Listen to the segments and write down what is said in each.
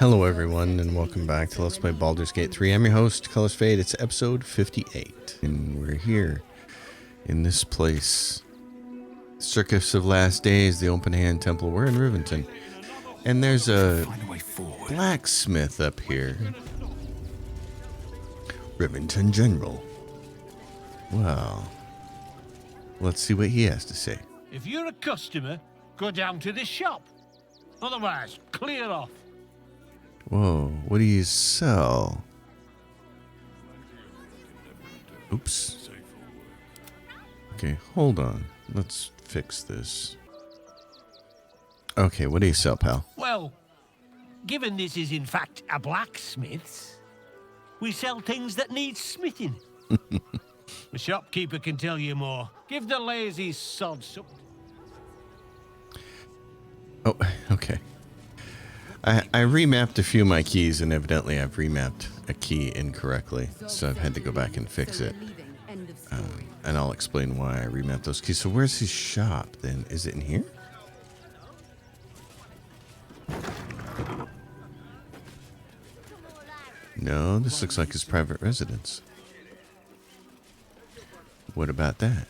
Hello everyone and welcome back to Let's Play Baldur's Gate 3. I'm your host, Colors Fade. It's episode 58. And we're here in this place. Circus of Last Days, the Open Hand Temple. We're in Rivington. And there's a blacksmith up here. Rivington General. Well, let's see what he has to say. If you're a customer, go down to the shop. Otherwise, clear off. Whoa, what do you sell? Oops. Okay, hold on. Let's fix this. Okay, what do you sell, pal? Well, given this is in fact a blacksmith's, we sell things that need smithing. The shopkeeper can tell you more. Give the lazy sod some. Oh, okay. I remapped a few of my keys, and evidently I've remapped a key incorrectly, so I've had to go back and fix it. And I'll explain why I remapped those keys. So where's his shop, then? Is it in here? No, this looks like his private residence. What about that?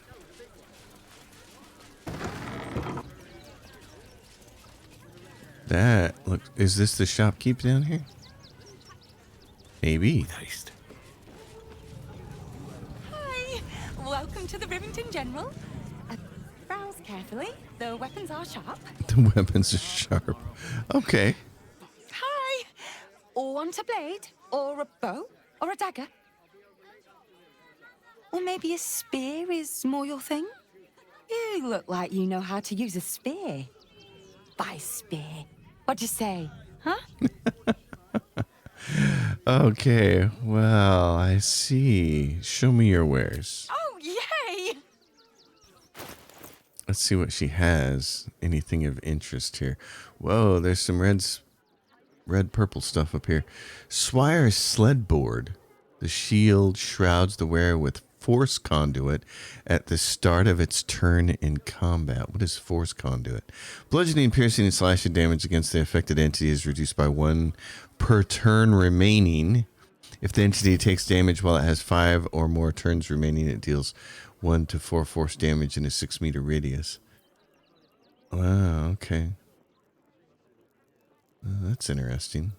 Look, is this the shopkeep down here? Maybe. Hi, welcome to the Rivington General. Browse carefully. The weapons are sharp. The weapons are sharp. Okay. Hi. Want a blade, or a bow, or a dagger, or maybe a spear is more your thing. You look like you know how to use a spear. Buy spear. What'd you say? Huh? Okay, well, I see. Show me your wares. Oh, yay! Let's see what she has. Anything of interest here. Whoa, there's some red-purple stuff up here. Swire's sled board. The shield shrouds the wearer with force conduit at the start of its turn in combat. What is force conduit? Bludgeoning, piercing, and slashing damage against the affected entity is reduced by 1 per turn remaining. If the entity takes damage while it has 5 or more turns remaining, it deals 1 to 4 force damage in a 6-meter radius. Wow, okay. That's interesting.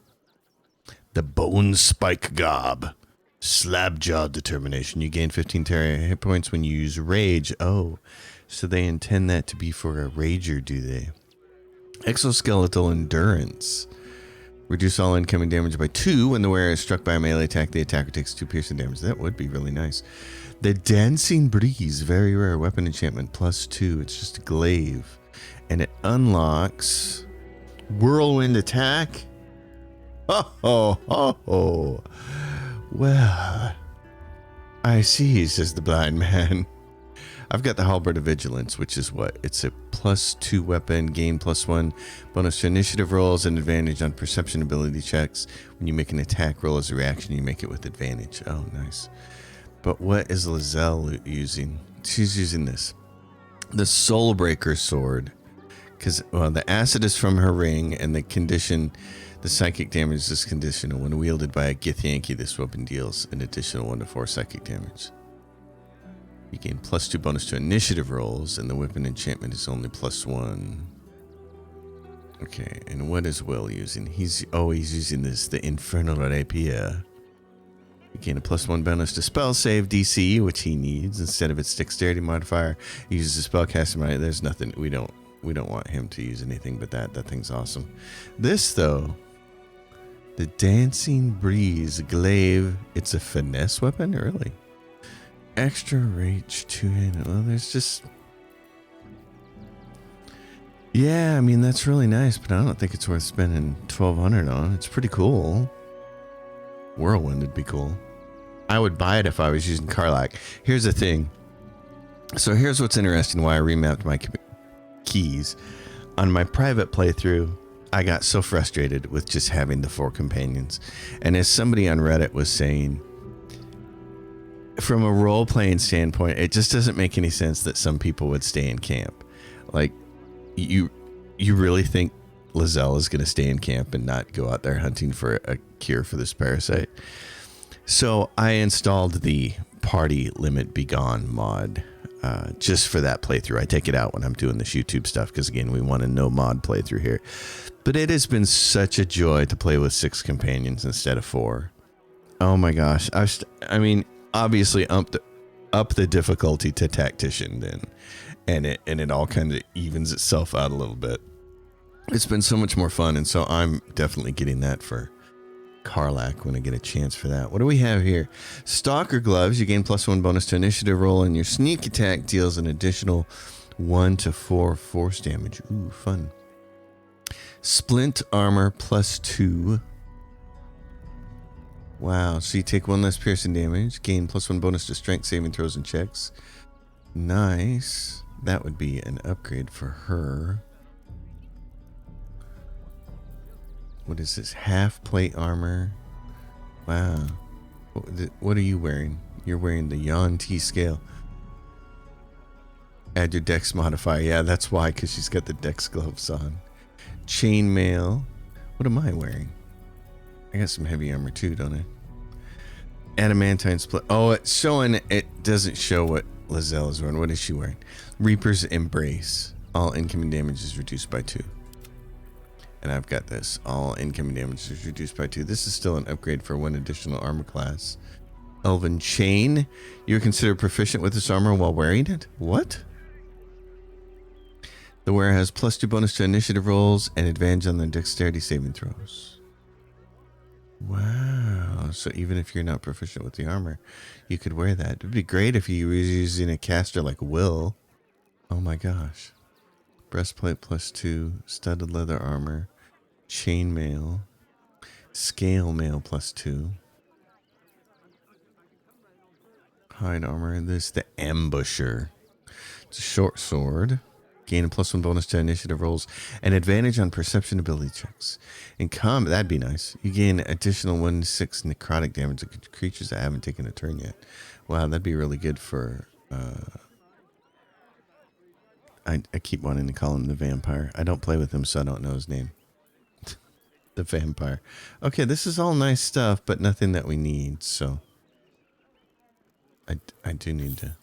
The Bone Spike Gob. Slabjaw determination. You gain 15 hit points when you use rage. Oh, so they intend that to be for a rager, do they? Exoskeletal endurance. Reduce all incoming damage by 2 when the wearer is struck by a melee attack. The attacker takes 2 piercing damage. That would be really nice. The Dancing Breeze. Very rare weapon enchantment. +2. It's just a glaive. And it unlocks whirlwind attack. Oh. Well, I see, says the blind man. I've got the Halberd of Vigilance, which is what? It's a +2 weapon, gain +1 bonus to initiative rolls and advantage on perception ability checks. When you make an attack roll as a reaction, you make it with advantage. Oh, nice. But what is Lizelle using? She's using this. The Soulbreaker Sword. Because, well, the acid is from her ring, and the condition... The psychic damage is conditional. When wielded by a Githyanki, this weapon deals an additional 1 to 4 psychic damage. You gain +2 bonus to initiative rolls, and the weapon enchantment is only +1. Okay, and what is Will using? He's using this, the Infernal Rapier. You gain a +1 bonus to spell save DC, which he needs. Instead of its dexterity modifier, he uses a spellcasting modifier. There's nothing, we don't want him to use anything but that. That thing's awesome. This, though... The Dancing Breeze glaive. It's a finesse weapon? Really? Extra rage 2-handed. Well, there's just... Yeah, I mean, that's really nice, but I don't think it's worth spending 1,200 on. It's pretty cool. Whirlwind would be cool. I would buy it if I was using Karlach. Here's the thing. So here's what's interesting why I remapped my keys. On my private playthrough... I got so frustrated with just having the 4 companions. And as somebody on Reddit was saying, from a role-playing standpoint, it just doesn't make any sense that some people would stay in camp. Like, you really think Lizelle is going to stay in camp and not go out there hunting for a cure for this parasite. So I installed the Party Limit Be Gone mod just for that playthrough. I take it out when I'm doing this YouTube stuff because, again, we want a no mod playthrough here. But it has been such a joy to play with 6 companions instead of 4. Oh my gosh. I mean, obviously up the difficulty to Tactician then. And it all kind of evens itself out a little bit. It's been so much more fun, and so I'm definitely getting that for Karlach when I get a chance for that. What do we have here? Stalker Gloves. You gain +1 bonus to initiative roll, and your sneak attack deals an additional 1 to 4 force damage. Ooh, fun. Splint Armor +2. Wow, so you take 1 less piercing damage, gain +1 bonus to strength saving throws and checks. Nice. That would be an upgrade for her. What is this? Half plate armor. Wow. What are you wearing? You're wearing the Yon T scale. Add your dex modifier. Yeah, that's why, because she's got the dex gloves on. Chainmail. What am I wearing? I got some heavy armor too, don't I? Adamantine split. Oh, it's showing. It doesn't show what Lizelle is wearing. What is she wearing? Reaper's Embrace. All incoming damage is reduced by 2. And I've got this. All incoming damage is reduced by 2. This is still an upgrade for 1 additional armor class. Elven Chain. You're considered proficient with this armor while wearing it? What? The wearer has +2 bonus to initiative rolls and advantage on their dexterity saving throws. Wow. So even if you're not proficient with the armor, you could wear that. It would be great if you were using a caster like Will. Oh my gosh. Breastplate +2. Studded leather armor. Chainmail. Scale mail +2. Hide armor. This is the Ambusher. It's a short sword. Gain a +1 bonus to initiative rolls and advantage on perception ability checks. In combat, that'd be nice. You gain additional 1d6 necrotic damage to creatures that haven't taken a turn yet. Wow, that'd be really good for... I keep wanting to call him the vampire. I don't play with him, so I don't know his name. The vampire. Okay, this is all nice stuff, but nothing that we need, so... I do need to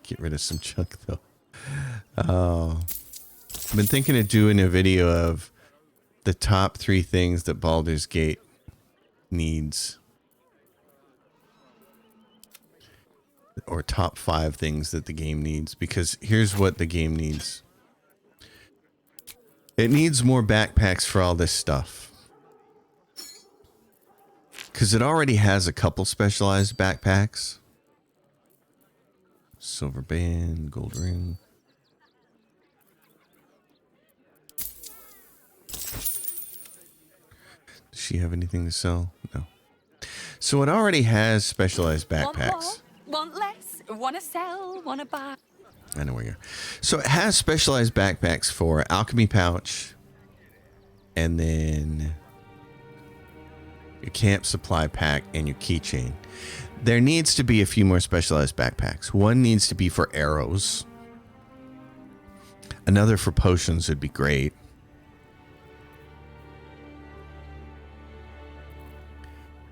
get rid of some junk, though. Oh, I've been thinking of doing a video of the top 3 things that Baldur's Gate needs, or top 5 things that the game needs, because here's what the game needs. It needs more backpacks for all this stuff, because it already has a couple specialized backpacks. Silver band, gold ring. Does she have anything to sell? No. So it already has specialized backpacks. Want more? Want less? Want to sell? Want to buy? I know where you are. So it has specialized backpacks for alchemy pouch, and then your camp supply pack and your keychain. There needs to be a few more specialized backpacks. One needs to be for arrows. Another for potions would be great.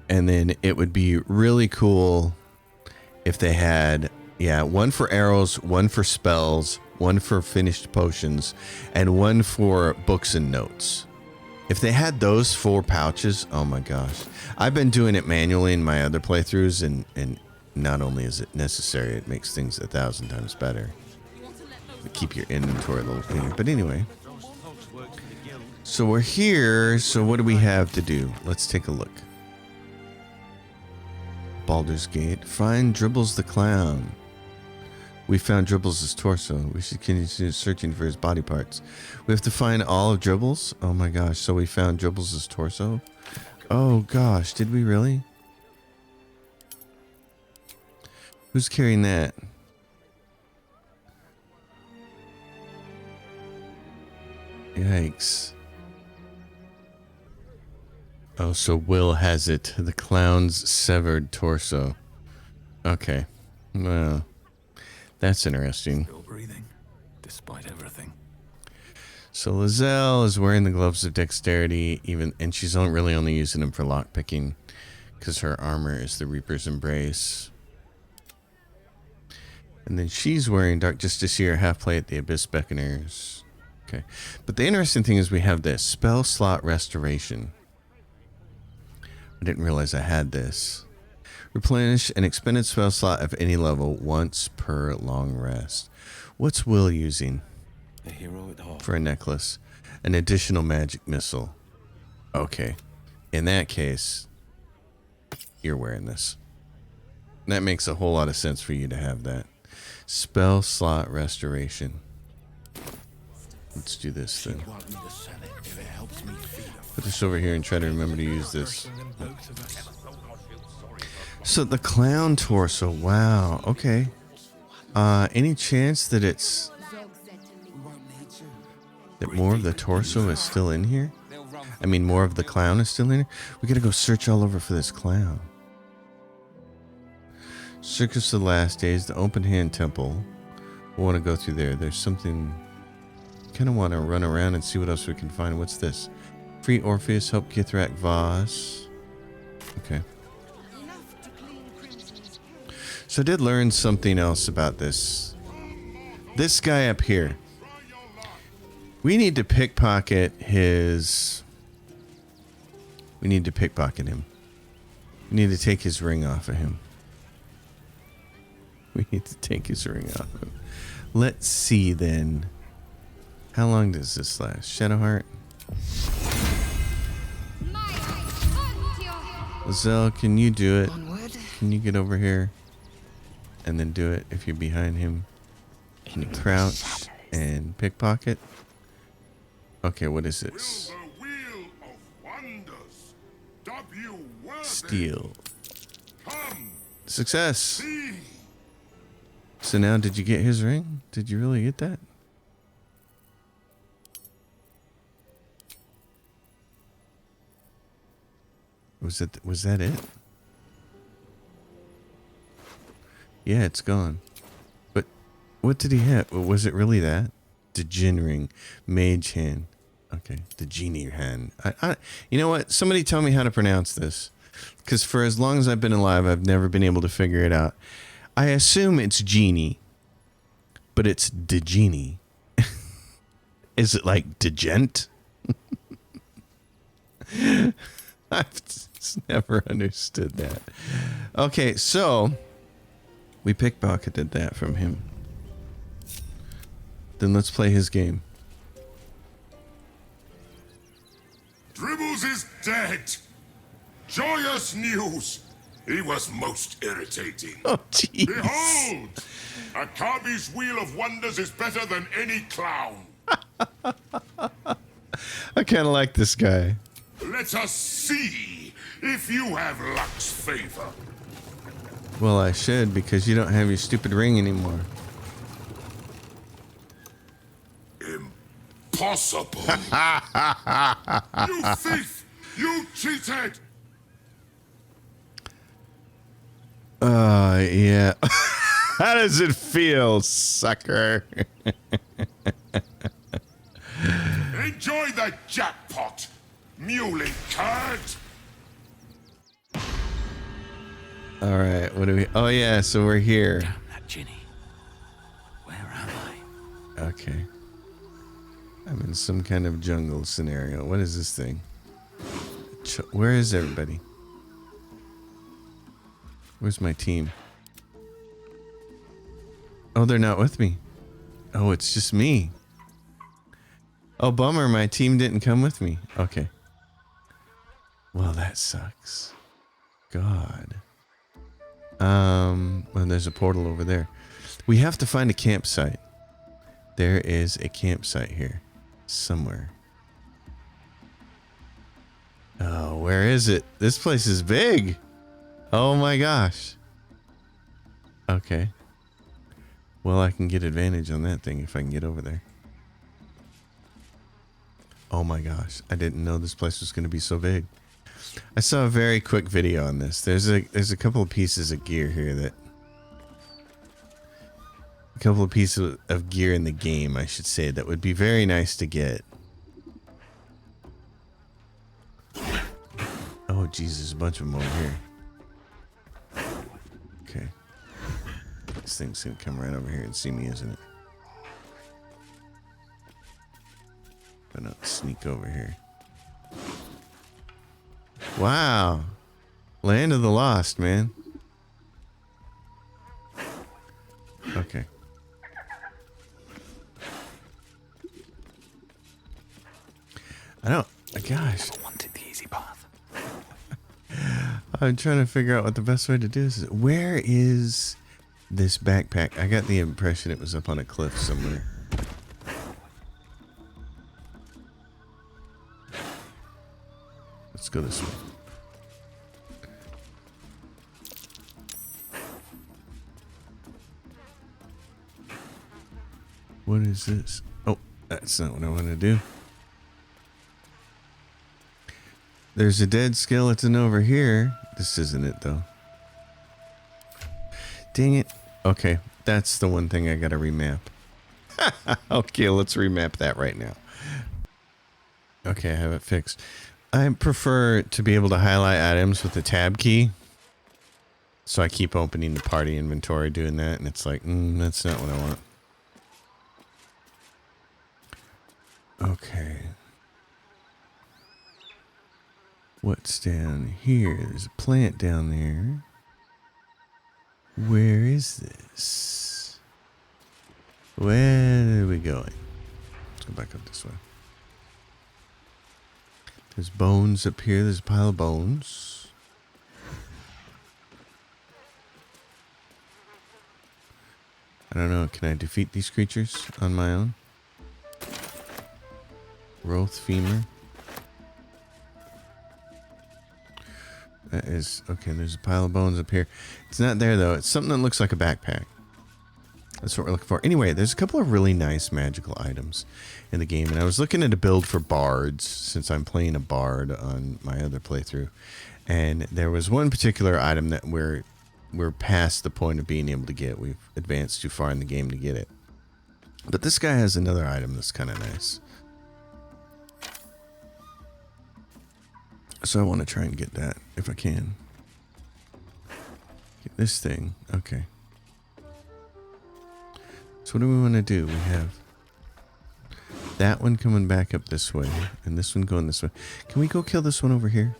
And then it would be really cool if they had, one for arrows, one for spells, one for finished potions, and one for books and notes. If they had those 4 pouches, oh my gosh. I've been doing it manually in my other playthroughs, and not only is it necessary, it makes things 1,000 times better. Keep your inventory a little cleaner. But anyway. So we're here. So what do we have to do? Let's take a look. Baldur's Gate. Find Dribbles the Clown. We found Dribbles' torso. We should continue searching for his body parts. We have to find all of Dribbles? Oh my gosh. So we found Dribbles' torso? Oh gosh. Did we really? Who's carrying that? Yikes. Oh, so Will has it. The clown's severed torso. Okay. Well, that's interesting. Still breathing, despite everything. So Lizelle is wearing the gloves of dexterity, and she's really only using them for lockpicking because her armor is the Reaper's Embrace. And then she's wearing Dark Justiciar half plate at the Abyss Beckoners. Okay. But the interesting thing is we have this spell slot restoration. I didn't realize I had this. Replenish an expended spell slot of any level once per long rest. What's Will using? A hero at heart. For a necklace. An additional magic missile. Okay. In that case, you're wearing this. That makes a whole lot of sense for you to have that. Spell slot restoration. Let's do this then. Put this over here and try to remember to use this. So the clown torso. Wow. Okay. Any chance that that more of the torso is still in here? I mean, more of the clown is still in here? We gotta go search all over for this clown. Circus of the Last Days, the Open Hand Temple. We want to go through there. There's something... kind of want to run around and see what else we can find. What's this? Free Orpheus, help Githrak Voss. Okay. So I did learn something else about this. This guy up here. We need to pickpocket his... We need to pickpocket him. We need to take his ring off of him. We need to take his ring off of him. Let's see then. How long does this last? Shadowheart? Lizelle, can you do it? Can you get over here? And then do it if you're behind him. Can you crouch and pickpocket? Okay, what is this? Steal. Success! So now, did you get his ring? Did you really get that? Was that it? Yeah, it's gone. But what did he have? Was it really that? The Djinn ring, mage hand. Okay, the genie hand. You know what? Somebody tell me how to pronounce this, because for as long as I've been alive, I've never been able to figure it out. I assume it's genie, but it's the genie. Is it like degent? I've just never understood that. Okay, so we pickpocketed that from him. Then let's play his game. Dribbles is dead. Joyous news. He was most irritating. Oh, jeez. Behold! Akabi's Wheel of Wonders is better than any clown. I kind of like this guy. Let us see if you have luck's favor. Well, I should, because you don't have your stupid ring anymore. Impossible. You thief! You cheated! Yeah. How does it feel, sucker? Enjoy the jackpot, muley card. All right, what do we... Oh, yeah, so we're here. Damn that Ginny. Where am I? Okay. I'm in some kind of jungle scenario. What is this thing? Where is everybody? Where's my team? Oh, they're not with me. Oh, it's just me. Oh, bummer. My team didn't come with me. Okay. Well, that sucks. God. Well, there's a portal over there. We have to find a campsite. There is a campsite here. Somewhere. Oh, where is it? This place is big. Oh my gosh. Okay. Well, I can get advantage on that thing if I can get over there. Oh my gosh. I didn't know this place was going to be so big. I saw a very quick video on this. There's a couple of pieces of gear here that... A couple of pieces of gear in the game, I should say, that would be very nice to get. Oh, Jesus, a bunch of them over here. Okay. This thing's gonna come right over here and see me, isn't it? If I don't sneak over here. Wow. Land of the Lost, man. Okay. I don't... Gosh. I wanted the easy path. I'm trying to figure out what the best way to do this is. Where is this backpack? I got the impression it was up on a cliff somewhere. Let's go this way. What is this? Oh, that's not what I want to do. There's a dead skeleton over here. This isn't it, though. Dang it. Okay, that's the one thing I gotta remap. Okay, let's remap that right now. Okay, I have it fixed. I prefer to be able to highlight items with the tab key. So I keep opening the party inventory doing that, and it's like, that's not what I want. Okay. What's down here? There's a plant down there. Where is this? Where are we going? Let's go back up this way. There's bones up here. There's a pile of bones. I don't know. Can I defeat these creatures on my own? Roth femur. That is... Okay, there's a pile of bones up here. It's not there, though. It's something that looks like a backpack. That's what we're looking for. Anyway, there's a couple of really nice magical items in the game. And I was looking at a build for bards, since I'm playing a bard on my other playthrough. And there was one particular item that we're past the point of being able to get. We've advanced too far in the game to get it. But this guy has another item that's kind of nice. So I want to try and get that, if I can. Get this thing. Okay. So what do we want to do? We have that one coming back up this way, and this one going this way. Can we go kill this one over here?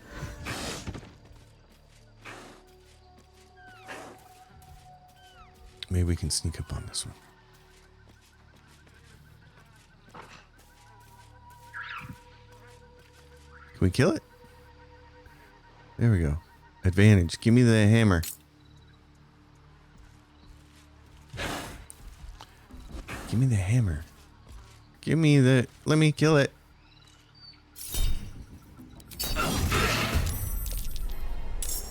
Maybe we can sneak up on this one. Can we kill it? There we go. Advantage. Give me the hammer. Give me the hammer. Give me the... Let me kill it.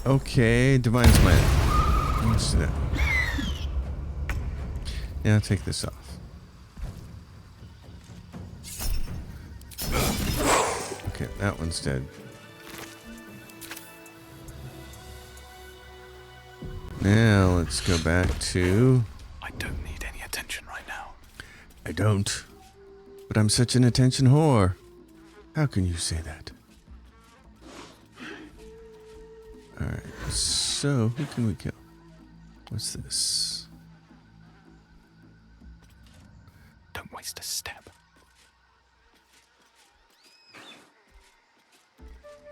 Okay. Divine Smite. Let's do that. Yeah, I'll take this off. Okay, that one's dead. Now, let's go back to... I don't need any attention right now. I don't. But I'm such an attention whore. How can you say that? Alright, so who can we kill? What's this? Don't waste a step.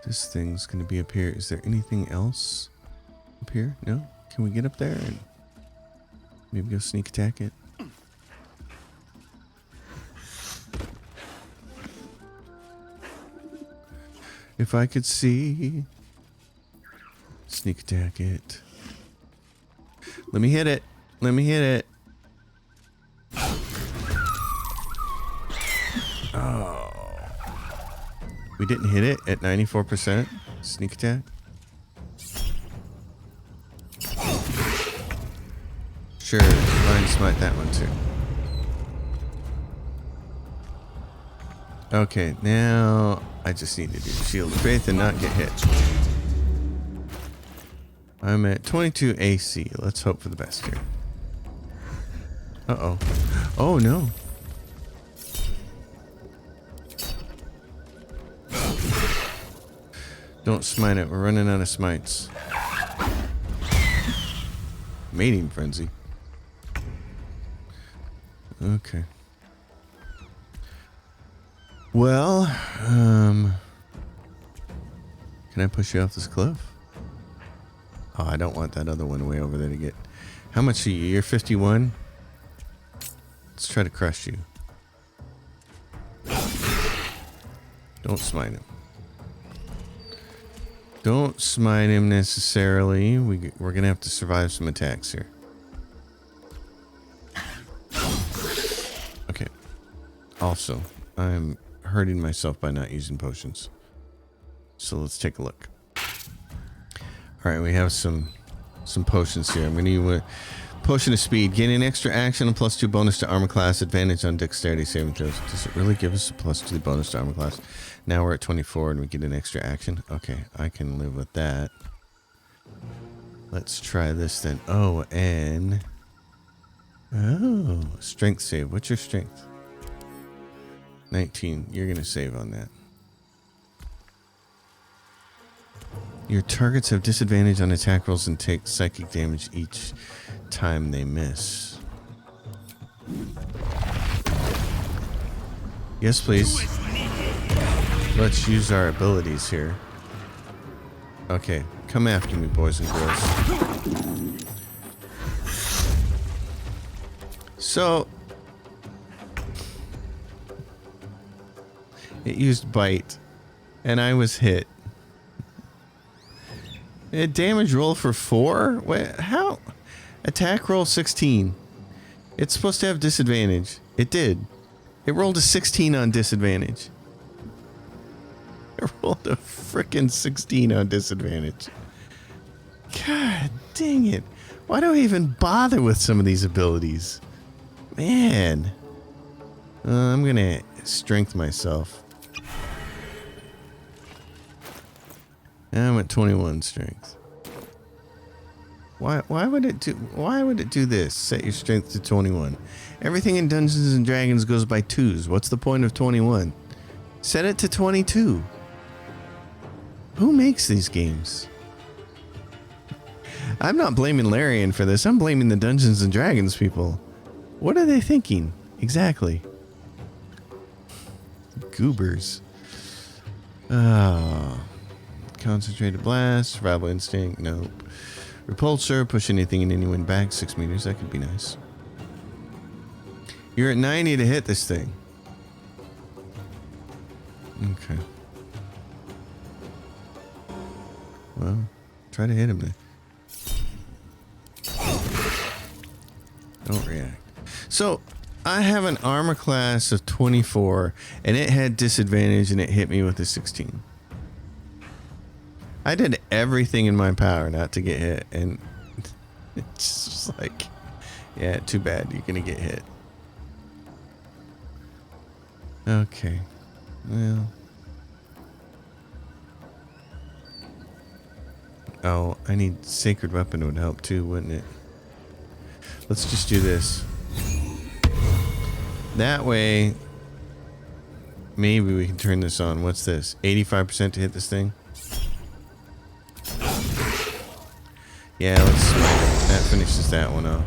This thing's gonna be up here. Is there anything else up here? No? Can we get up there and maybe go sneak attack it? If I could see. Sneak attack it. Let me hit it. Let me hit it. Oh. We didn't hit it at 94%. Sneak attack. Sure, Divine Smite that one too. Okay, now I just need to do Shield of Faith and not get hit. I'm at 22 AC. Let's hope for the best here. Uh-oh. Oh, no. Don't smite it. We're running out of smites. Mating frenzy. Okay. Well, can I push you off this cliff? Oh, I don't want that other one way over there to get. How much are you? You're 51? Let's try to crush you. Don't smite him. Don't smite him necessarily. We're going to have to survive some attacks here. Okay. Also, I'm hurting myself by not using potions. So let's take a look. Alright, we have some potions here. I'm going to use potion of speed. Gain an extra action and +2 bonus to armor class. Advantage on dexterity saving throws. Does it really give us a +2 bonus to armor class? Now we're at 24 and we get an extra action. Okay, I can live with that. Let's try this then. Oh, and... Oh, strength save. What's your strength? 19. You're going to save on that. Your targets have disadvantage on attack rolls and take psychic damage each time they miss. Yes, please. Let's use our abilities here. Okay, come after me, boys and girls. So, it used bite, and I was hit. A damage roll for 4? Wait, how? Attack roll 16. It's supposed to have disadvantage. It did. It rolled a 16 on disadvantage. It rolled a frickin' 16 on disadvantage. God dang it. Why do I even bother with some of these abilities? Man. I'm gonna strength myself. I'm at 21 strength. Why would it do this? Set your strength to 21. Everything in Dungeons and Dragons goes by 2s. What's the point of 21? Set it to 22. Who makes these games? I'm not blaming Larian for this. I'm blaming the Dungeons and Dragons people. What are they thinking? Exactly. Goobers. Oh. Concentrated blast. Survival instinct. Nope. Repulsor. Push anything and anyone back 6 meters. That could be nice. You're at 90 to hit this thing. Okay. Well, try to hit him then. Don't react. So, I have an armor class of 24, and it had disadvantage, and it hit me with a 16. I did everything in my power not to get hit, and it's just like, yeah, too bad. You're gonna get hit. Okay. Well. Oh, I need Sacred Weapon would help too, wouldn't it? Let's just do this. That way, maybe we can turn this on. What's this? 85% to hit this thing? Yeah, let's... That finishes that one off.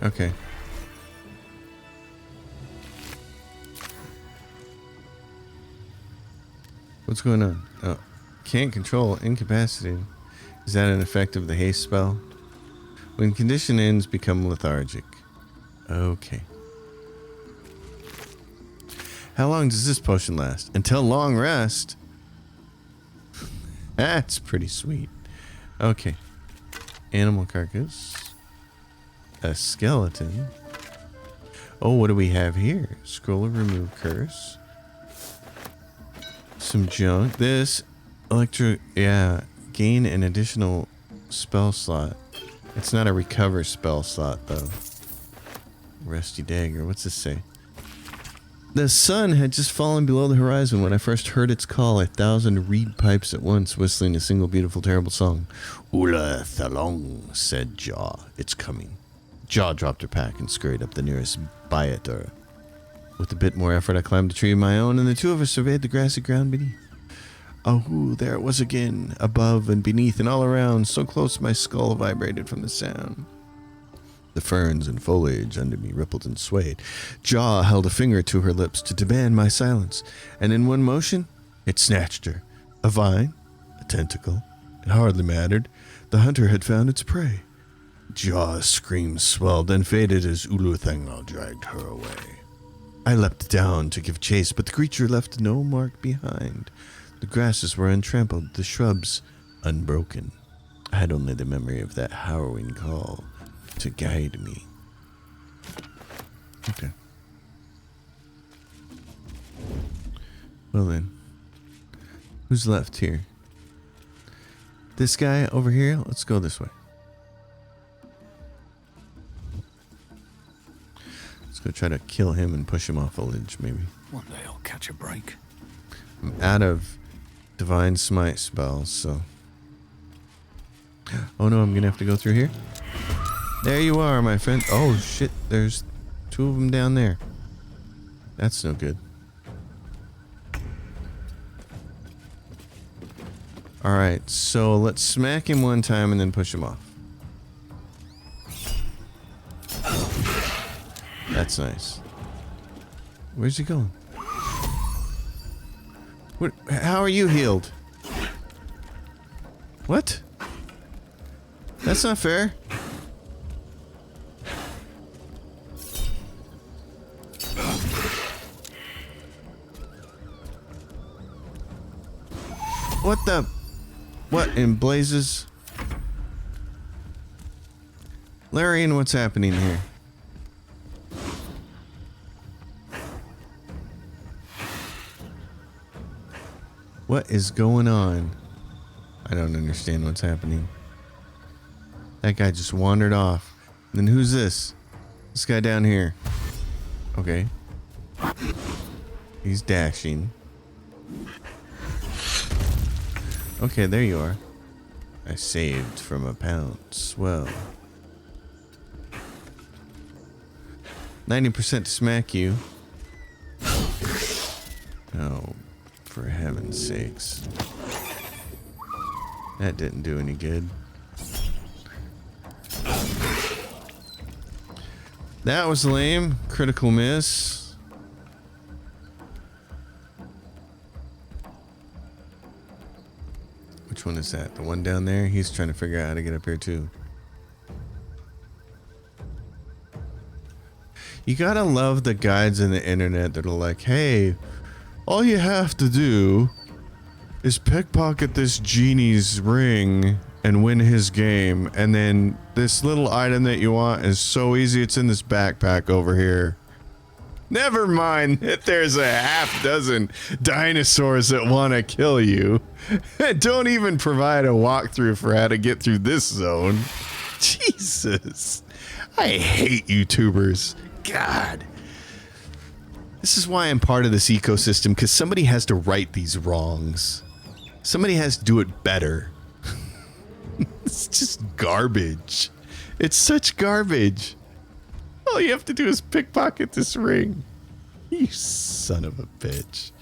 Okay. What's going on? Oh, can't control incapacitated. Is that an effect of the haste spell? When condition ends, become lethargic. Okay. How long does this potion last? Until long rest. That's pretty sweet. Okay. Animal carcass. A skeleton. Oh, what do we have here? Scroll of remove curse. Some junk. This yeah, gain an additional spell slot. It's not a recover spell slot though. Rusty dagger. What's this say? The sun had just fallen below the horizon when I first heard its call, 1,000 reed pipes at once, whistling a single beautiful, terrible song. Ula Thalong, said Jaw. It's coming. Jaw dropped her pack and scurried up the nearest Byatur. With a bit more effort, I climbed a tree of my own, and the two of us surveyed the grassy ground beneath. Oh, there it was again, above and beneath and all around, so close my skull vibrated from the sound. The ferns and foliage under me rippled and swayed. Jaw held a finger to her lips to demand my silence, and in one motion, it snatched her. A vine, a tentacle, it hardly mattered. The hunter had found its prey. Jaw's screams swelled and faded as Uluthangla dragged her away. I leapt down to give chase, but the creature left no mark behind. The grasses were untrampled, the shrubs unbroken. I had only the memory of that harrowing call to guide me. Okay. Well then, who's left here? This guy over here? Let's go this way. Let's go try to kill him and push him off a ledge, maybe. One day I'll catch a break. I'm out of Divine Smite spells, so... Oh no, I'm gonna have to go through here? There you are, my friend. Oh shit, there's two of them down there. That's no good. Alright, so let's smack him one time and then push him off. That's nice. Where's he going? What? How are you healed? What? That's not fair. What the? What in blazes? Larian, what's happening here? What is going on? I don't understand what's happening. That guy just wandered off. And then who's this? This guy down here. Okay. He's dashing. Okay, there you are. I saved from a pounce. Well. 90% to smack you. Oh, for heaven's sakes. That didn't do any good. That was lame. Critical miss. Which one is that? The one down there? He's trying to figure out how to get up here too. You gotta love the guides on the internet that are like, hey, all you have to do is pickpocket this genie's ring and win his game, and then this little item that you want is so easy, it's in this backpack over here. Never mind that there's a half dozen dinosaurs that want to kill you. Don't even provide a walkthrough for how to get through this zone. Jesus. I hate YouTubers. God. This is why I'm part of this ecosystem, because somebody has to right these wrongs. Somebody has to do it better. It's just garbage. It's such garbage. All you have to do is pickpocket this ring. You son of a bitch.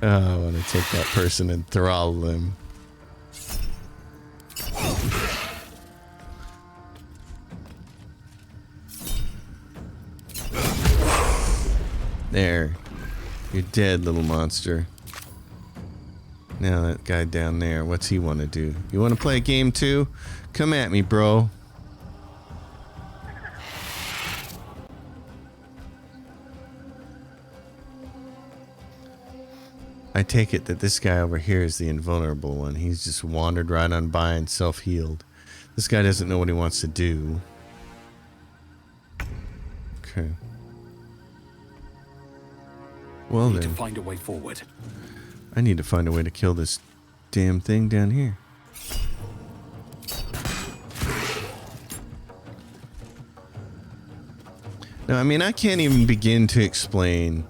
Oh, I want to take that person and throttle them. There. You're dead, little monster. Now that guy down there, what's he want to do? You want to play a game too? Come at me, bro. I take it that this guy over here is the invulnerable one. He's just wandered right on by and self-healed. This guy doesn't know what he wants to do. Okay. Well Need to then. find a way forward. I need to find a way to kill this damn thing down here. Now, I mean, I can't even begin to explain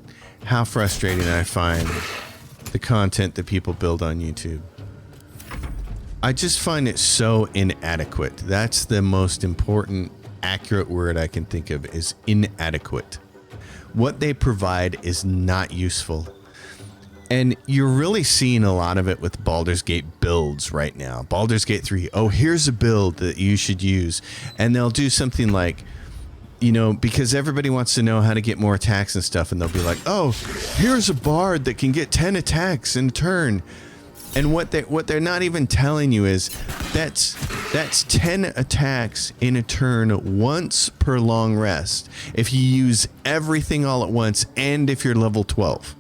how frustrating I find the content that people build on YouTube. I just find it so inadequate. That's the most important, accurate word I can think of, is inadequate. What they provide is not useful. And you're really seeing a lot of it with Baldur's Gate builds right now. Baldur's Gate 3, oh, here's a build that you should use. And they'll do something like, you know, because everybody wants to know how to get more attacks and stuff, and they'll be like, oh, here's a bard that can get 10 attacks in a turn. And what they're not even telling you is that's 10 attacks in a turn once per long rest. If you use everything all at once, and if you're level 12.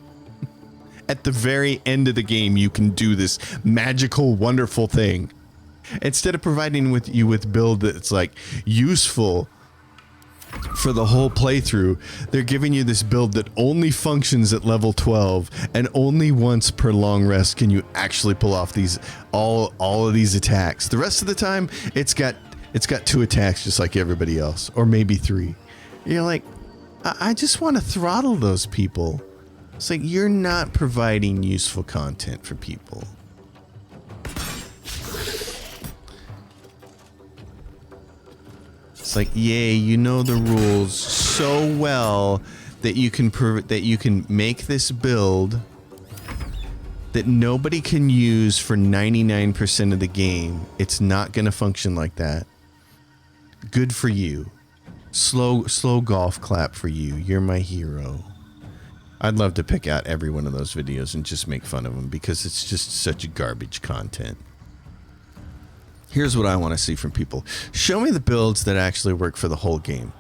At the very end of the game, you can do this magical, wonderful thing. Instead of providing you with build that's like useful for the whole playthrough, they're giving you this build that only functions at level 12, and only once per long rest can you actually pull off these all of these attacks. The rest of the time, it's got 2 attacks just like everybody else, or maybe 3. You're like, I just want to throttle those people. It's like, you're not providing useful content for people. It's like, yay, you know the rules so well that you can make this build that nobody can use for 99% of the game. It's not going to function like that. Good for you. Slow golf clap for you. You're my hero. I'd love to pick out every one of those videos and just make fun of them, because it's just such garbage content. Here's what I want to see from people. Show me the builds that actually work for the whole game.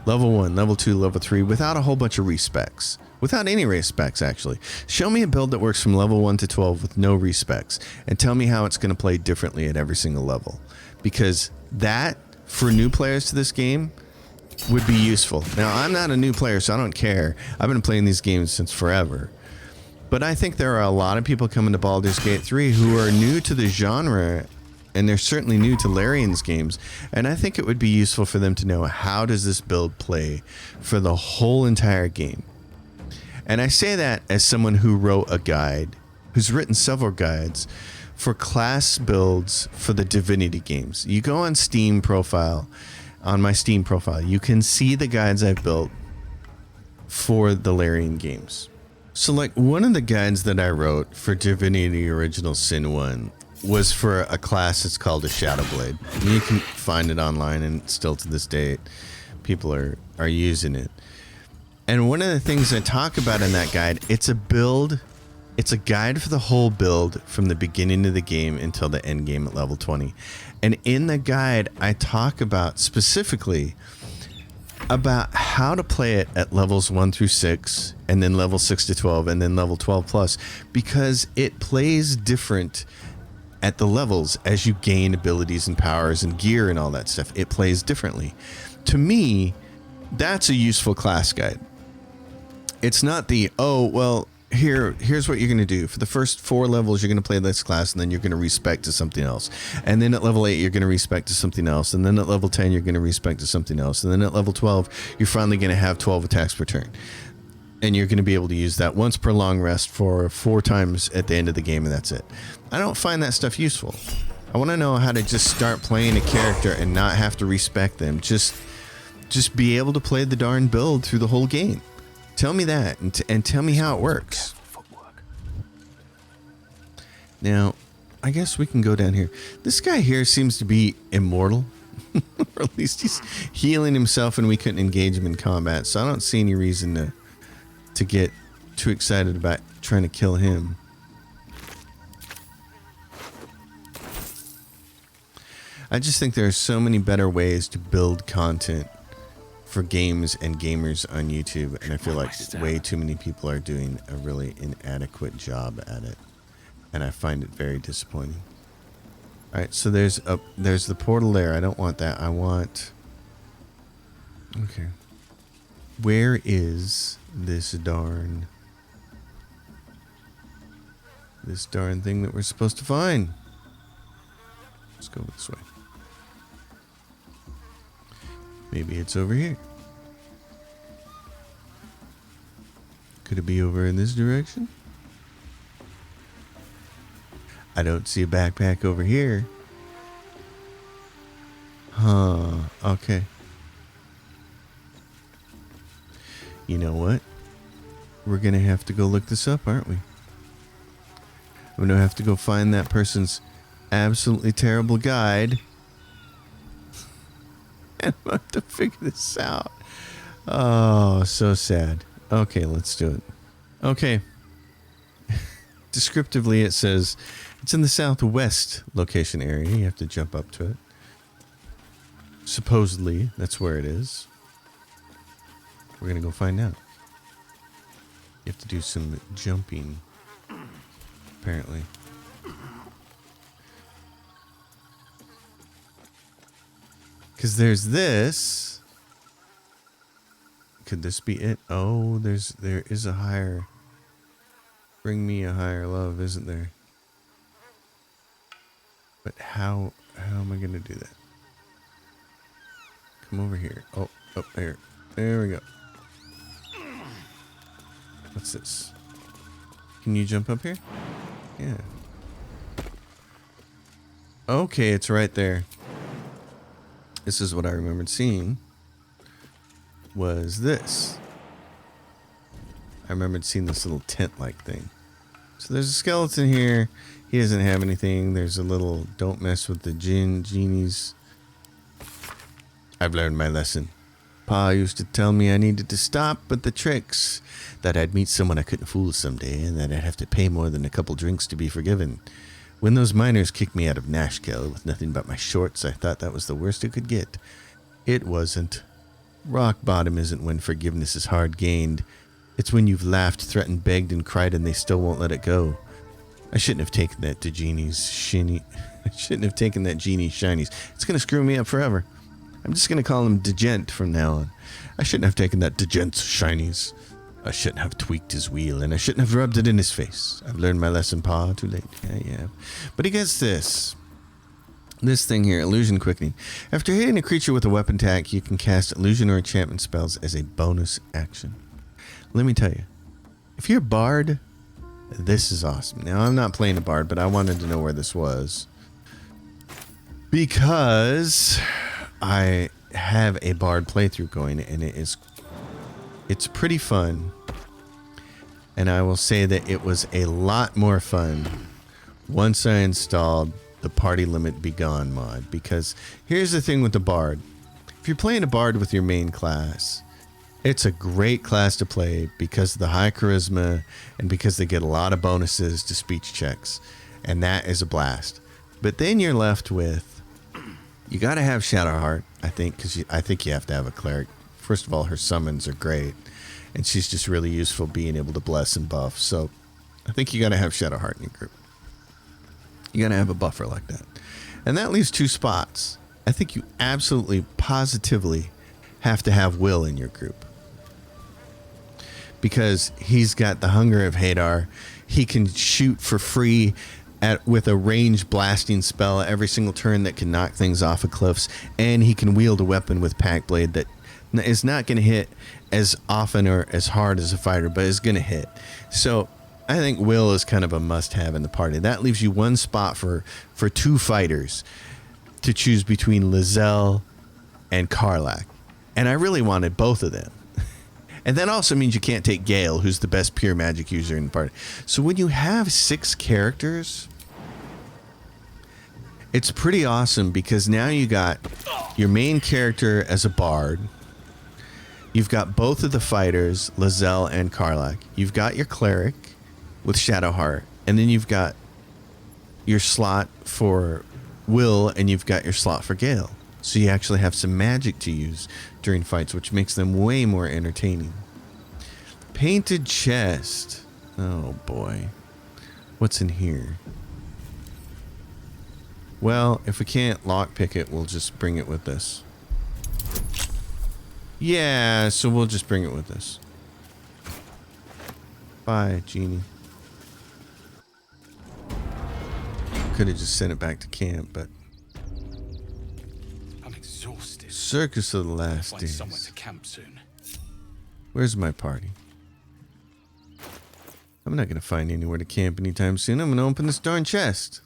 Level 1, level 2, level 3, without a whole bunch of respecs. Without any respecs, actually. Show me a build that works from level 1 to 12 with no respecs, and tell me how it's going to play differently at every single level. Because that, for new players to this game, would be useful. Now, I'm not a new player, so I don't care. I've been playing these games since forever. But I think there are a lot of people coming to Baldur's Gate 3 who are new to the genre, and they're certainly new to Larian's games, and I think it would be useful for them to know, how does this build play for the whole entire game. And I say that as someone who wrote a guide, who's written several guides for class builds for the Divinity games. You go on Steam profile, on my Steam profile, you can see the guides I've built for the Larian games. So like, one of the guides that I wrote for Divinity Original Sin 1 was for a class that's called a Shadow Blade. And you can find it online, and still to this day, people are using it. And one of the things I talk about in that guide, it's a guide for the whole build from the beginning of the game until the end game at level 20. And in the guide, I talk about specifically about how to play it at levels 1 through 6, and then level 6 to 12, and then level 12 plus, because it plays different at the levels as you gain abilities and powers and gear and all that stuff. It plays differently. To me, that's a useful class guide. It's not the, oh, well, here's what you're going to do. For the first 4 levels, you're going to play this class, and then you're going to respect to something else. And then at level 8, you're going to respect to something else. And then at level 10, you're going to respect to something else. And then at level 12, you're finally going to have 12 attacks per turn. And you're going to be able to use that once per long rest for 4 times at the end of the game, and that's it. I don't find that stuff useful. I want to know how to just start playing a character and not have to respect them. Just be able to play the darn build through the whole game. Tell me that, and tell me how it works. Now, I guess we can go down here. This guy here seems to be immortal. Or at least he's healing himself, and we couldn't engage him in combat. So I don't see any reason to get too excited about trying to kill him. I just think there are so many better ways to build content for games and gamers on YouTube, and I feel like way too many people are doing a really inadequate job at it, and I find it very disappointing. All right, so there's the portal there. I don't want that. I want... Okay. Where is this darn thing that we're supposed to find? Let's go this way. Maybe it's over here. Could it be over in this direction? I don't see a backpack over here. Huh. Okay. You know what? We're gonna have to go look this up, aren't we? We're gonna have to go find that person's absolutely terrible guide. And I'm have to figure this out. Oh, so sad. Okay, let's do it. Okay. Descriptively, it says it's in the southwest location area. You have to jump up to it. Supposedly, that's where it is. We're gonna go find out. You have to do some jumping, apparently. Because there's this. Could this be it? Oh, there is a higher. Bring me a higher love, isn't there? But how am I gonna do that? Come over here. Oh, there. There we go. What's this? Can you jump up here? Yeah. Okay, it's right there. This is what I remembered seeing. Was this. I remembered seeing this little tent-like thing. So there's a skeleton here. He doesn't have anything. There's a little don't mess with the genies. I've learned my lesson. Pa used to tell me I needed to stop with the tricks. That I'd meet someone I couldn't fool someday, and that I'd have to pay more than a couple drinks to be forgiven. When those miners kicked me out of Nashkel with nothing but my shorts, I thought that was the worst it could get. It wasn't. Rock bottom isn't when forgiveness is hard gained. It's when you've laughed, threatened, begged, and cried, and they still won't let it go. I shouldn't have taken that to Genie's shiny. I shouldn't have taken that Genie's shinies. It's gonna screw me up forever. I'm just gonna call him Degent from now on. I shouldn't have taken that Degent's shinies. I shouldn't have tweaked his wheel, and I shouldn't have rubbed it in his face. I've learned my lesson, Pa. Too late. Yeah. But he gets this. This thing here, illusion quickening. After hitting a creature with a weapon attack, you can cast illusion or enchantment spells as a bonus action. Let me tell you, if you're a bard, this is awesome. Now, I'm not playing a bard, but I wanted to know where this was. Because I have a bard playthrough going, and it's pretty fun. And I will say that it was a lot more fun once I installed the Party Limit Be Gone mod. Because here's the thing with the bard. If you're playing a bard with your main class, it's a great class to play because of the high charisma and because they get a lot of bonuses to speech checks. And that is a blast. But then you're left with, you got to have Shadowheart, I think, because I think you have to have a cleric. First of all, her summons are great. And she's just really useful being able to bless and buff. So I think you got to have Shadowheart in your group. You got to have a buffer like that. And that leaves 2 spots. I think you absolutely, positively have to have Will in your group. Because he's got the hunger of Hadar. He can shoot for free with a ranged blasting spell every single turn that can knock things off of cliffs. And he can wield a weapon with Pack Blade that is not going to hit as often or as hard as a fighter, but is going to hit. So I think Will is kind of a must-have in the party. That leaves you 1 spot for 2 fighters to choose between Lizelle and Karlach. And I really wanted both of them. And that also means you can't take Gale, who's the best pure magic user in the party. So when you have 6 characters, it's pretty awesome because now you got your main character as a bard. You've got both of the fighters, Lizelle and Karlach. You've got your cleric with Shadowheart. And then you've got your slot for Will, and you've got your slot for Gale. So you actually have some magic to use during fights, which makes them way more entertaining. Painted chest. Oh boy. What's in here? Well, if we can't lockpick it, we'll just bring it with us. Yeah, so we'll just bring it with us. Bye, Genie. Could have just sent it back to camp, but I'm exhausted. Circus of the Last Find Days. somewhere to camp soon. Where's my party? I'm not going to find anywhere to camp anytime soon. I'm going to open this darn chest.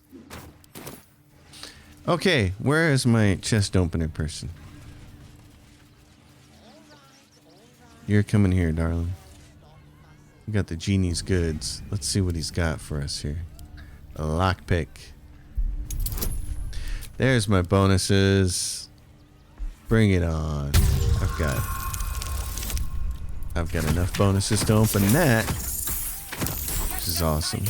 Okay, where is my chest opener person? You're coming here, darling. We got the genie's goods. Let's see what he's got for us here. A lockpick. There's my bonuses. Bring it on. I've got enough bonuses to open that, which is awesome.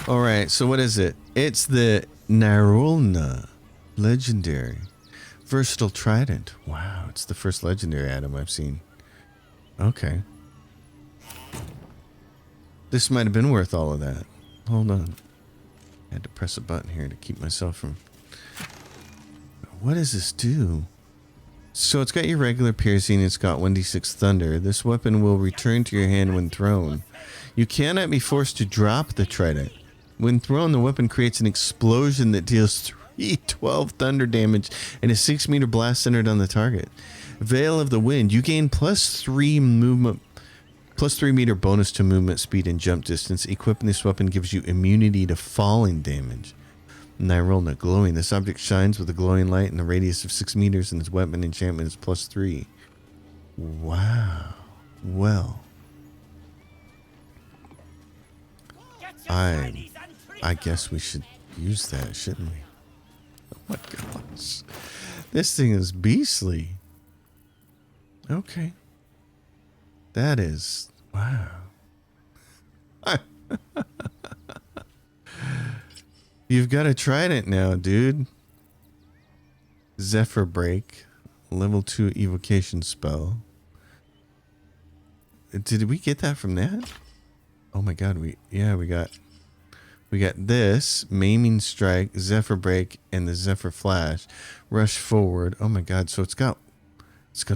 All right, so what is it? It's the Narulna legendary versatile trident. Wow, it's the first legendary item I've seen. Okay. This might have been worth all of that. Hold on. I had to press a button here to keep myself from... What does this do? So it's got your regular piercing. It's got 1d6 thunder. This weapon will return to your hand when thrown. You cannot be forced to drop the trident. When thrown, the weapon creates an explosion that deals 3d12 thunder damage and a 6-meter blast centered on the target. Veil of the Wind. You gain +3 movement... +3 meter bonus to movement speed and jump distance. Equipping this weapon gives you immunity to falling damage. Nirolna, glowing. This object shines with a glowing light in a radius of 6 meters, and its weapon enchantment is +3. Wow. Well, I guess we should use that, shouldn't we? Oh my gosh. This thing is beastly. Okay. That is... Wow. You've got a trident now, dude. Zephyr Break. Level 2 evocation spell. Did we get that from that? Oh my god, we got this. Maiming Strike, Zephyr Break, and the Zephyr Flash. Rush Forward. Oh my god, so it's got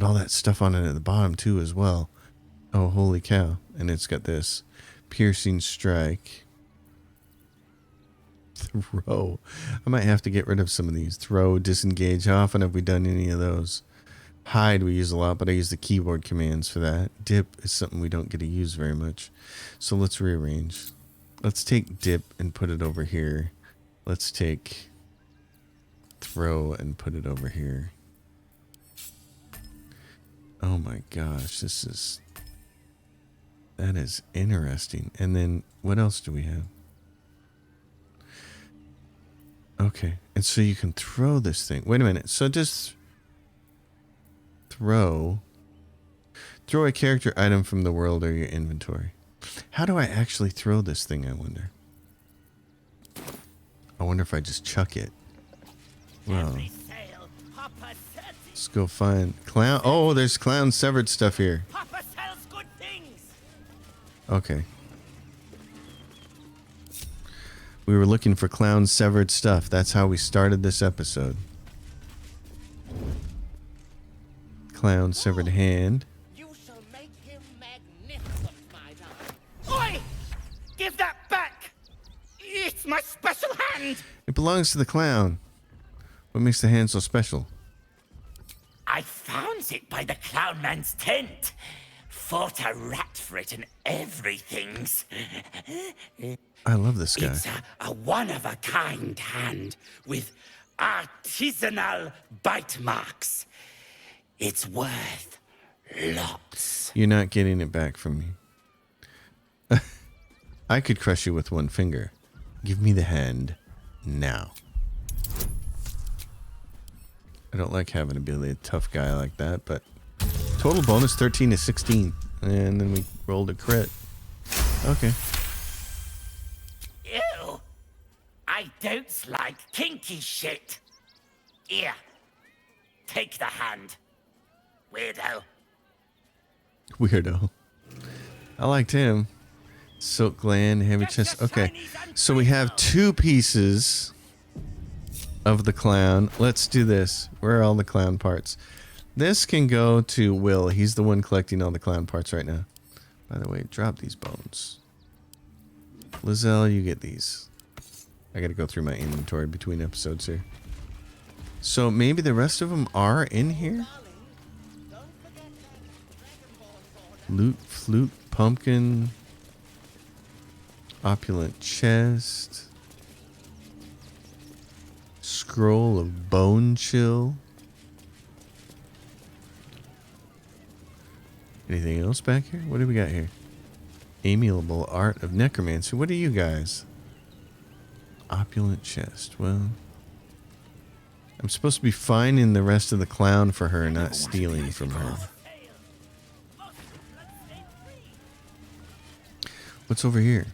all that stuff on it at the bottom too as well. Oh, holy cow. And it's got this. Piercing Strike. Throw. I might have to get rid of some of these. Throw, disengage. How often have we done any of those? Hide we use a lot, but I use the keyboard commands for that. Dip is something we don't get to use very much. So let's rearrange. Let's take dip and put it over here. Let's take throw and put it over here. Oh my gosh, that is interesting. And then what else do we have? Okay, and so you can throw this thing. Wait a minute. So just throw a character item from the world or your inventory. How do I actually throw this thing, I wonder? I wonder if I just chuck it. Well, let's go find clown. Oh, there's clown severed stuff here. Okay. We were looking for clown severed stuff. That's how we started this episode. Clown severed hand. You shall make him magnificent, my lord. Oi! Give that back! It's my special hand! It belongs to the clown. What makes the hand so special? I found it by the clown man's tent. Fought a rat for it and everything's. I love this guy. It's a one-of-a-kind hand with artisanal bite marks. It's worth lots. You're not getting it back from me. I could crush you with one finger. Give me the hand now. I don't like having to be a tough guy like that, but total bonus 13 to 16. And then we rolled a crit. Okay. Ew. I don't like kinky shit. Here. Take the hand. Weirdo. Weirdo. I liked him. Silk gland, heavy chest. Okay. So we have 2 pieces of the clown. Let's do this. Where are all the clown parts? This can go to Will. He's the one collecting all the clown parts right now. By the way, drop these bones. Lizelle, you get these. I gotta go through my inventory between episodes here. So maybe the rest of them are in here? Loot, flute, pumpkin. Opulent chest. Scroll of bone chill. Anything else back here? What do we got here? Amiable art of necromancy. What are you guys? Opulent chest. Well, I'm supposed to be finding the rest of the clown for her, not stealing from her. What's over here?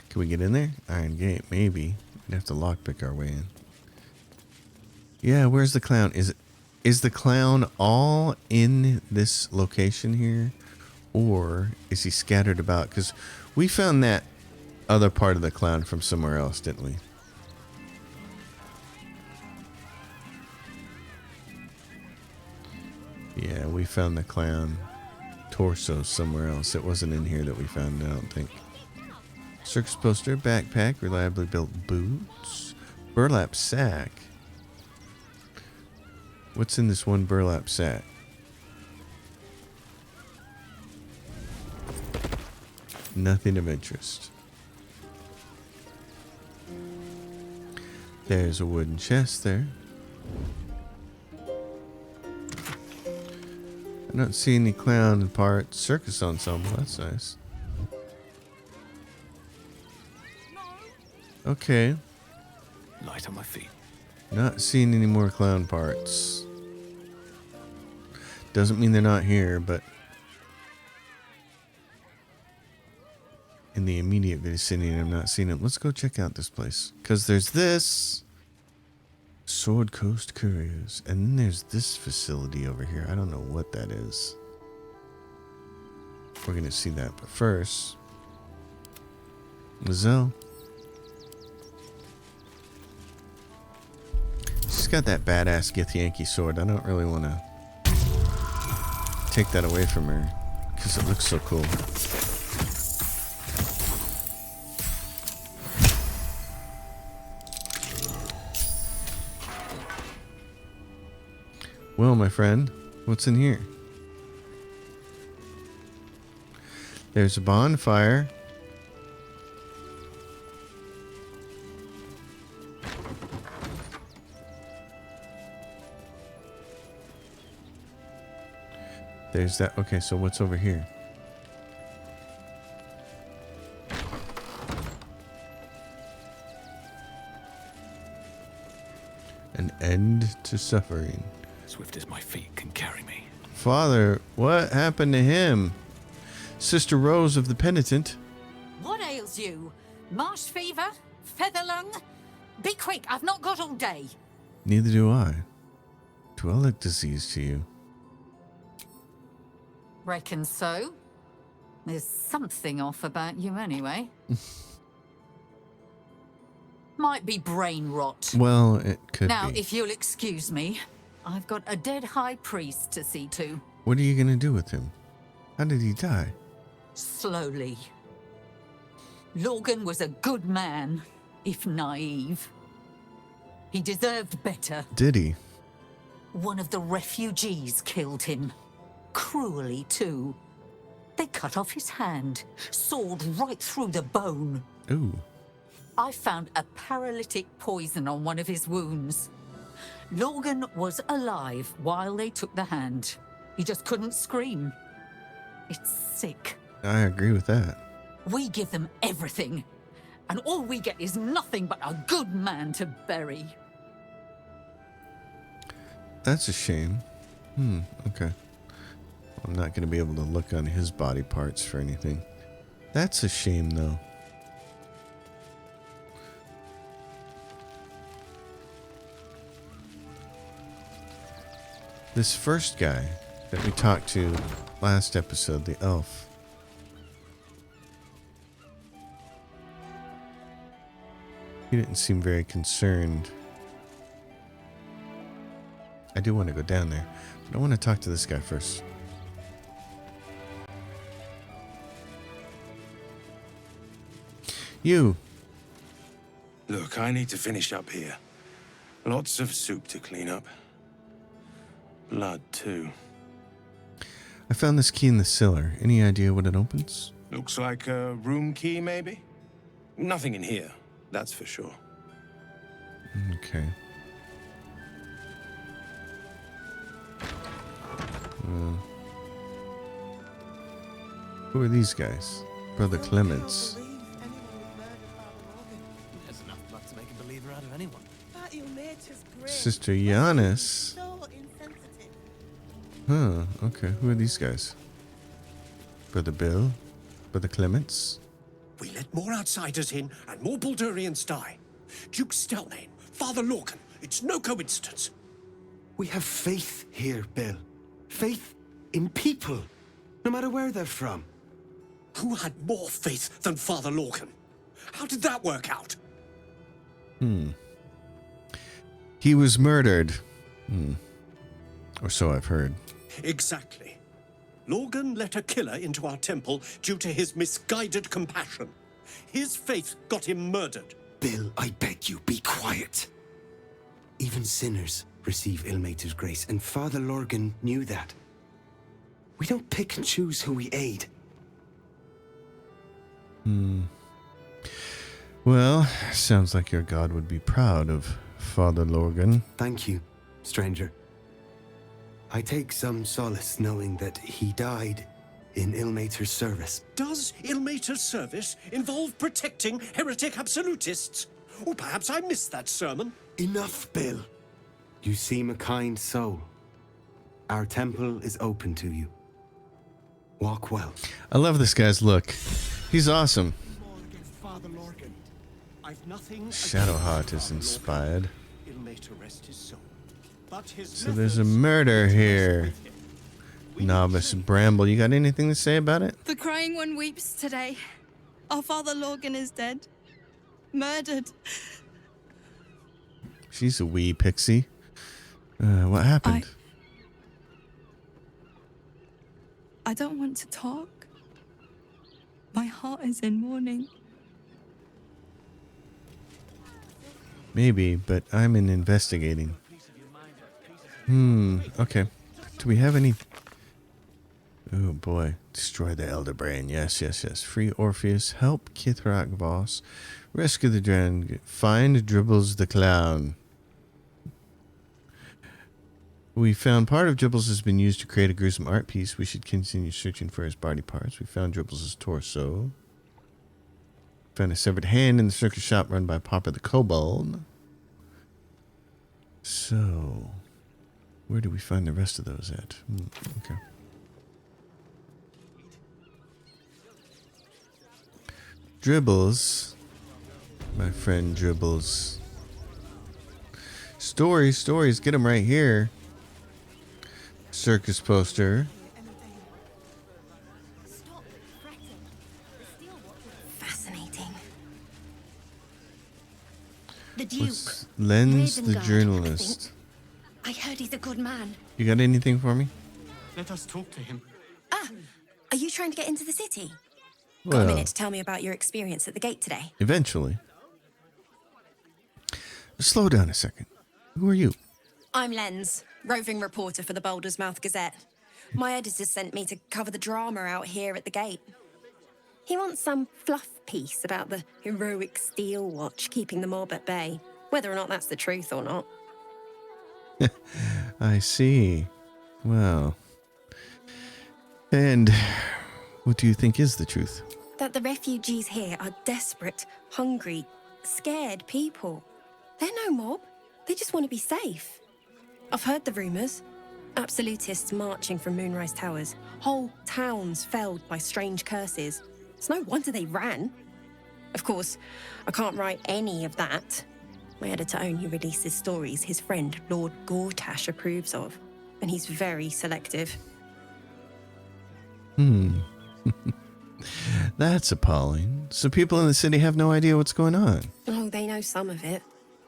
Can we get in there? Iron gate, maybe. We'd have to lockpick our way in. Yeah, where's the clown? Is the clown all in this location here? Or is he scattered about? Because we found that other part of the clown from somewhere else, didn't we? Yeah, we found the clown torso somewhere else. It wasn't in here that we found it, I don't think. Circus poster, backpack, reliably built boots, burlap sack. What's in this one burlap sack? Nothing of interest. There's a wooden chest there. I don't see any clown parts. Circus ensemble, that's nice. Okay. Light on my feet. Not seeing any more clown parts. Doesn't mean they're not here, but in the immediate vicinity, I'm not seeing them. Let's go check out this place. Because there's this Sword Coast Couriers. And then there's this facility over here. I don't know what that is. We're going to see that. But first, Lizelle. She's got that badass Githyanki sword. I don't really want to take that away from her because it looks so cool. Well, my friend, what's in here? There's a bonfire. There's that. Okay, so what's over here? An end to suffering. Swift as my feet can carry me. Father, what happened to him? Sister Rose of the Penitent. What ails you? Marsh fever? Feather lung? Be quick, I've not got all day. Neither do I. Do I look diseased to you? Reckon so. There's something off about you anyway. Might be brain rot. Well, it could Now, be. if you'll excuse me, I've got a dead high priest to see to. What are you going to do with him? How did he die? Slowly. Logan was a good man, if naive. He deserved better. Did he? One of the refugees killed him. Cruelly, too. They cut off his hand, sawed right through the bone. Ooh. I found a paralytic poison on one of his wounds. Logan was alive while they took the hand. He just couldn't scream. It's sick. I agree with that. We give them everything, and all we get is nothing but a good man to bury. That's a shame. Okay. I'm not going to be able to look on his body parts for anything. That's a shame, though. This first guy that we talked to last episode, the elf. He didn't seem very concerned. I do want to go down there, but I want to talk to this guy first. You. Look, I need to finish up here. Lots of soup to clean up. Blood, too. I found this key in the cellar. Any idea what it opens? Looks like a room key, maybe? Nothing in here, that's for sure. Okay. Who are these guys? Brother Clements. There's enough blood to make a believer out of anyone. Sister Giannis. Huh, okay. Who are these guys? Brother Bill? Brother Clements? We let more outsiders in and more Baldurians die. Duke Stelmane, Father Lorcan, it's no coincidence. We have faith here, Bill. Faith in people, no matter where they're from. Who had more faith than Father Lorcan? How did that work out? He was murdered. Or so I've heard. Exactly. Lorcan let a killer into our temple due to his misguided compassion. His faith got him murdered. Bill, I beg you, be quiet. Even sinners receive Ilmater's grace, and Father Lorcan knew that. We don't pick and choose who we aid. Well, sounds like your god would be proud of Father Lorcan. Thank you, stranger. I take some solace knowing that he died in Ilmater's service. Does Ilmater's service involve protecting heretic absolutists? Or perhaps I missed that sermon. Enough, Bill. You seem a kind soul. Our temple is open to you. Walk well. I love this guy's look. He's awesome. Shadowheart is inspired. So there's a murder here. Novice Bramble, you got anything to say about it? The Crying One weeps today. Our Father Lorcan is dead. Murdered. She's a wee pixie. What happened? I don't want to talk. My heart is in mourning. Maybe, but I'm in investigating. Okay. Do we have any... Oh boy. Destroy the Elder Brain. Yes, yes, yes. Free Orpheus. Help Kithrak Voss. Rescue the Dren. Find Dribbles the Clown. We found part of Dribbles has been used to create a gruesome art piece. We should continue searching for his body parts. We found Dribbles' torso. Found a severed hand in the circus shop run by Papa the Kobold. So, where do we find the rest of those at? Okay. Dribbles. My friend Dribbles. Stories. Get them right here. Circus poster. Fascinating. The Duke. Lens the Ravengard, journalist. I heard he's a good man. You got anything for me? Let us talk to him. Are you trying to get into the city? Well, Got a minute to tell me about your experience at the gate today? eventually. Slow down a second. Who are you? I'm Lens, roving reporter for the Baldur's Mouth Gazette. My editor sent me to cover the drama out here at the gate. He wants some fluff piece about the heroic Steel Watch keeping the mob at bay, whether or not that's the truth or not. I see. Well. And what do you think is the truth? That the refugees here are desperate, hungry, scared people. They're no mob. They just want to be safe. I've heard the rumours. Absolutists marching from Moonrise Towers. Whole towns felled by strange curses. It's no wonder they ran. Of course, I can't write any of that. My editor only releases stories his friend Lord Gortash approves of. And he's very selective. That's appalling. So people in the city have no idea what's going on. Oh, they know some of it.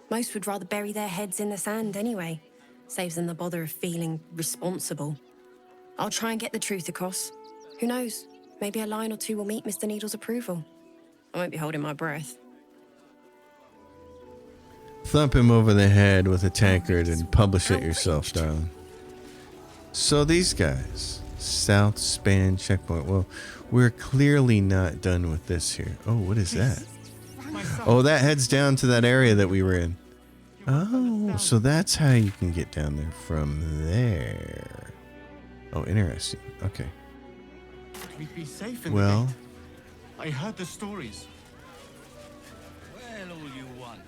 Most would rather bury their heads in the sand anyway. Saves them the bother of feeling responsible. I'll try and get the truth across. Who knows? Maybe a line or two will meet Mr. Needle's approval. I won't be holding my breath. Thump him over the head with a tankard and publish it yourself, darling. So these guys, South Span checkpoint. Well, we're clearly not done with this here. Oh, what is that? Oh, that heads down to that area that we were in. Oh, so that's how you can get down there from there. Oh, interesting. Okay. We'd be safe in Well, the gate. I heard the stories. Well, all you want.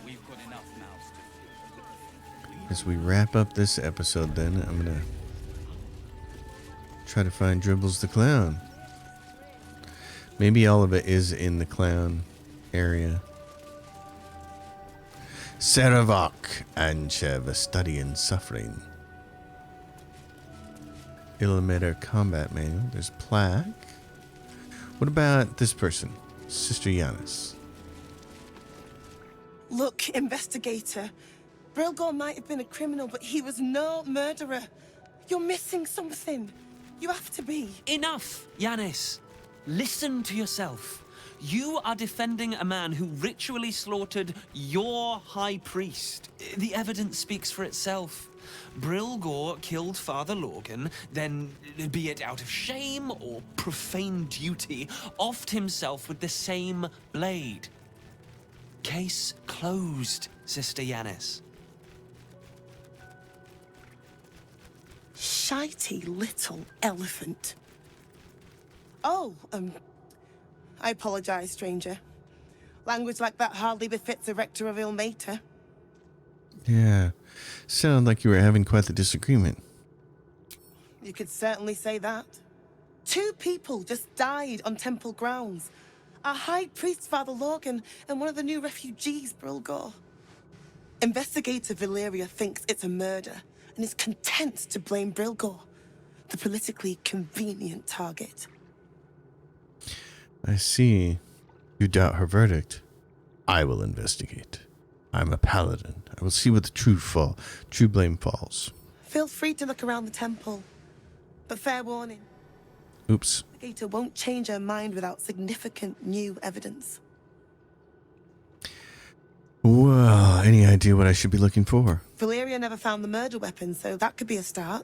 We've got enough mouths to as we wrap up this episode, then I'm gonna try to find Dribbles the Clown. Maybe all of it is in the clown area. Saravak Anchev, study in suffering. Illuminator combat manual. There's plaque. What about this person? Sister Yanis. Look, investigator. Brilgor might have been a criminal, but he was no murderer. You're missing something. You have to be. Enough, Yanis. Listen to yourself. You are defending a man who ritually slaughtered your high priest. The evidence speaks for itself. Brilgor killed Father Lorgan, then, be it out of shame or profane duty, offed himself with the same blade. Case closed, Sister Yanis. Shitey little elephant. Oh, I apologize, stranger. Language like that hardly befits a rector of Ilmater. Yeah. Sounded like you were having quite the disagreement. You could certainly say that. 2 people just died on temple grounds. Our high priest, Father Lorgan, and one of the new refugees, Brilgor. Investigator Valeria thinks it's a murder and is content to blame Brilgor, the politically convenient target. I see. You doubt her verdict. I will investigate. I'm a paladin. I will see what the true blame falls. Feel free to look around the temple, but fair warning. Oops. Investigator won't change her mind without significant new evidence. Well, any idea what I should be looking for? Valeria never found the murder weapon, so that could be a start.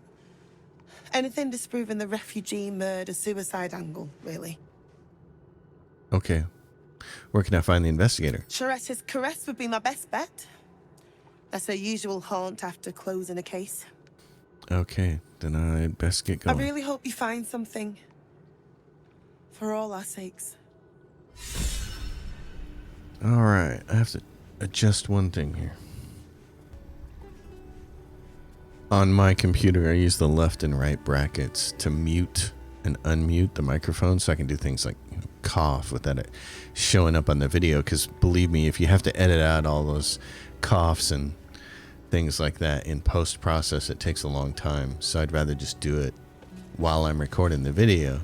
Anything disproving the refugee murder-suicide angle, really. Okay. Where can I find the investigator? Charette's caress would be my best bet. That's her usual haunt after closing a case. Okay, then I'd best get going. I really hope you find something. For all our sakes. Alright, I have to adjust one thing here. On my computer, I use the left and right brackets to mute and unmute the microphone so I can do things like cough without it showing up on the video, because believe me, if you have to edit out all those coughs and things like that in post-process, it takes a long time. So I'd rather just do it while I'm recording the video,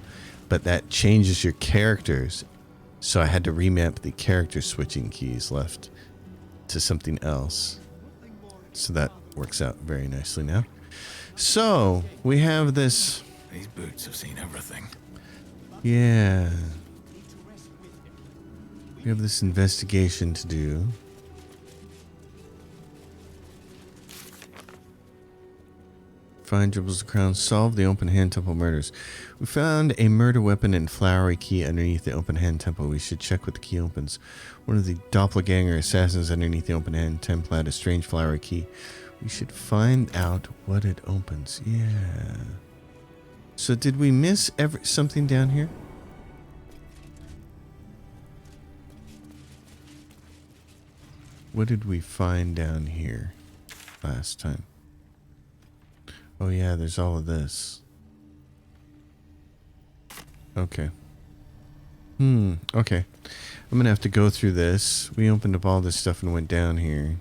but that changes your characters, so I had to remap the character switching keys left to something else, so that works out very nicely now. So we have this. These boots have seen everything. Yeah. We have this investigation to do. Find Dribbles the Crown. Solve the Open Hand Temple murders. We found a murder weapon and flowery key underneath the Open Hand Temple. We should check what the key opens. One of the doppelganger assassins underneath the Open Hand Temple had a strange flowery key. We should find out what it opens. Yeah. So did we miss something down here? What did we find down here last time? Oh yeah, there's all of this. Okay. Okay. I'm gonna have to go through this. We opened up all this stuff and went down here.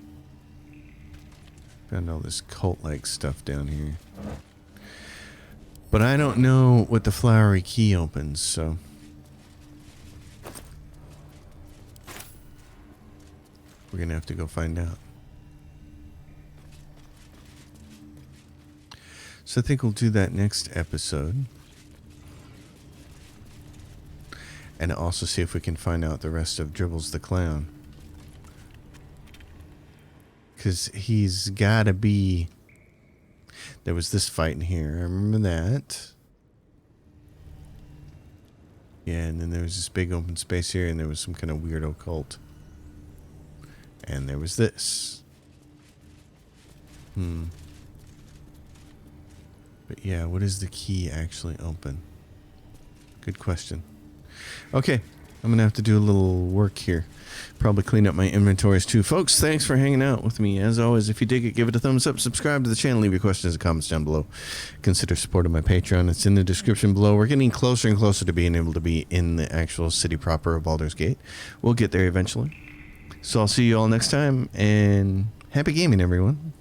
Found all this cult-like stuff down here. But I don't know what the flowery key opens, so... we're gonna have to go find out. So I think we'll do that next episode. And also see if we can find out the rest of Dribbles the Clown. Because he's gotta be... There was this fight in here. I remember that. Yeah, and then there was this big open space here, and there was some kind of weirdo cult. And there was this. But yeah, what does the key actually open? Good question. Okay, I'm going to have to do a little work here. Probably clean up my inventories too. Folks, thanks for hanging out with me. As always, if you dig it, give it a thumbs up, subscribe to the channel, leave your questions and comments down below. Consider supporting my Patreon. It's in the description below. We're getting closer and closer to being able to be in the actual city proper of Baldur's Gate. We'll get there eventually. So I'll see you all next time, and happy gaming, everyone.